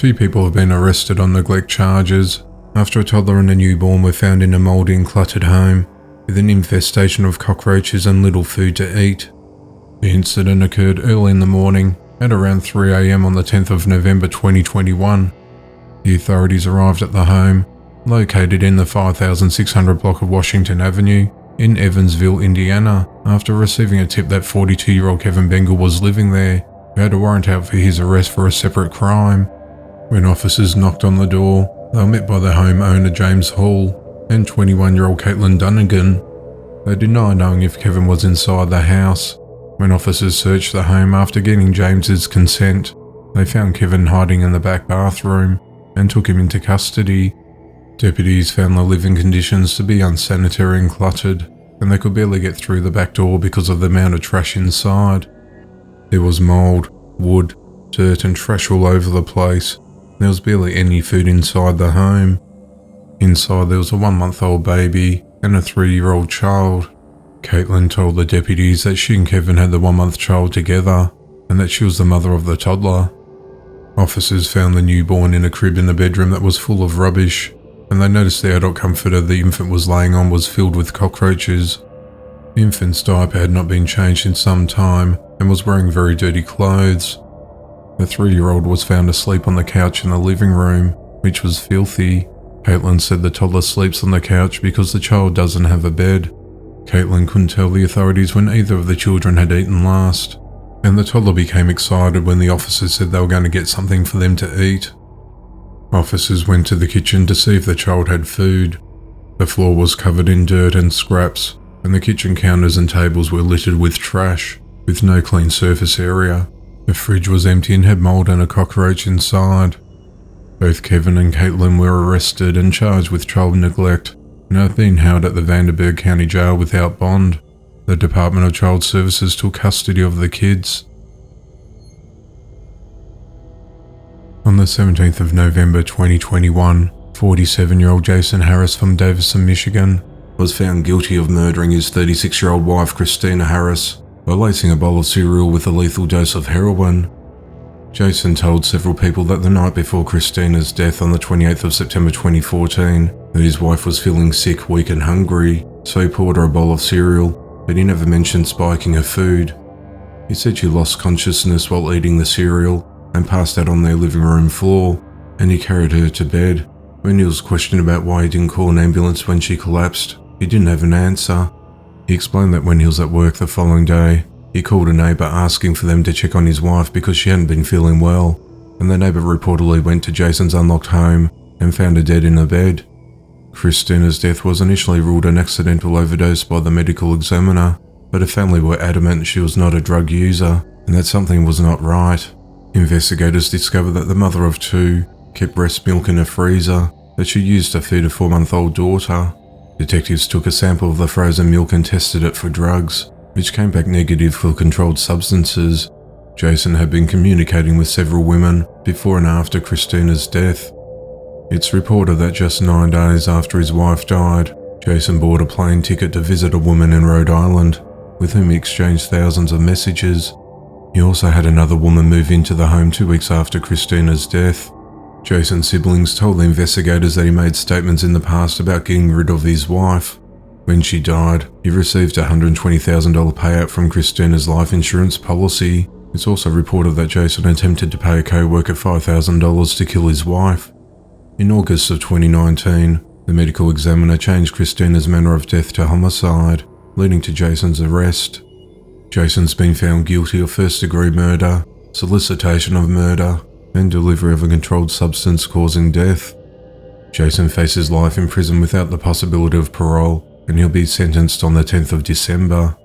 Two people have been arrested on neglect charges after a toddler and a newborn were found in a mouldy and cluttered home with an infestation of cockroaches and little food to eat. The incident occurred early in the morning at around 3 a.m. on the 10th of November 2021. The authorities arrived at the home, located in the 5600 block of Washington Avenue in Evansville, Indiana, after receiving a tip that 42-year-old Kevin Bengyel was living there, who had a warrant out for his arrest for a separate crime. When officers knocked on the door, they were met by the homeowner James Hall and 21-year-old Caitlin Dunigan. They denied knowing if Kevin was inside the house. When officers searched the home after getting James's consent, they found Kevin hiding in the back bathroom and took him into custody. Deputies found the living conditions to be unsanitary and cluttered, and they could barely get through the back door because of the amount of trash inside. There was mould, wood, dirt and trash all over the place. There was barely any food inside the home. Inside there was a 1-month-old baby and a 3-year-old child. Caitlin told the deputies that she and Kevin had the 1-month child together and that she was the mother of the toddler. Officers found the newborn in a crib in the bedroom that was full of rubbish, and they noticed the adult comforter the infant was laying on was filled with cockroaches. The infant's diaper had not been changed in some time and was wearing very dirty clothes. The 3-year-old was found asleep on the couch in the living room, which was filthy. Caitlin said the toddler sleeps on the couch because the child doesn't have a bed. Caitlin couldn't tell the authorities when either of the children had eaten last, and the toddler became excited when the officers said they were going to get something for them to eat. Officers went to the kitchen to see if the child had food. The floor was covered in dirt and scraps, and the kitchen counters and tables were littered with trash, with no clean surface area. The fridge was empty and had mould and a cockroach inside. Both Kevin and Caitlin were arrested and charged with child neglect and have been held at the Vanderburgh County Jail without bond. The Department of Child Services took custody of the kids. On the 17th of November 2021, 47-year-old Jason Harris from Davison, Michigan, was found guilty of murdering his 36-year-old wife Christina Harris by lacing a bowl of cereal with a lethal dose of heroin. Jason told several people that the night before Christina's death on the 28th of September 2014 that his wife was feeling sick, weak and hungry, so he poured her a bowl of cereal, but he never mentioned spiking her food. He said she lost consciousness while eating the cereal and passed out on their living room floor, and he carried her to bed. When he was questioned about why he didn't call an ambulance when she collapsed, he didn't have an answer. He explained that when he was at work the following day, he called a neighbour asking for them to check on his wife because she hadn't been feeling well, and the neighbour reportedly went to Jason's unlocked home and found her dead in her bed. Christina's death was initially ruled an accidental overdose by the medical examiner, but her family were adamant she was not a drug user and that something was not right. Investigators discovered that the mother of two kept breast milk in a freezer that she used to feed a 4-month-old daughter. Detectives took a sample of the frozen milk and tested it for drugs, which came back negative for controlled substances. Jason had been communicating with several women before and after Christina's death. It's reported that just 9 days after his wife died, Jason bought a plane ticket to visit a woman in Rhode Island, with whom he exchanged thousands of messages. He also had another woman move into the home 2 weeks after Christina's death. Jason's siblings told the investigators that he made statements in the past about getting rid of his wife. When she died, he received a $120,000 payout from Christina's life insurance policy. It's also reported that Jason attempted to pay a co-worker $5,000 to kill his wife. In August of 2019, the medical examiner changed Christina's manner of death to homicide, leading to Jason's arrest. Jason's been found guilty of first-degree murder, solicitation of murder, and delivery of a controlled substance causing death. Jason faces life in prison without the possibility of parole, and he'll be sentenced on the 10th of December.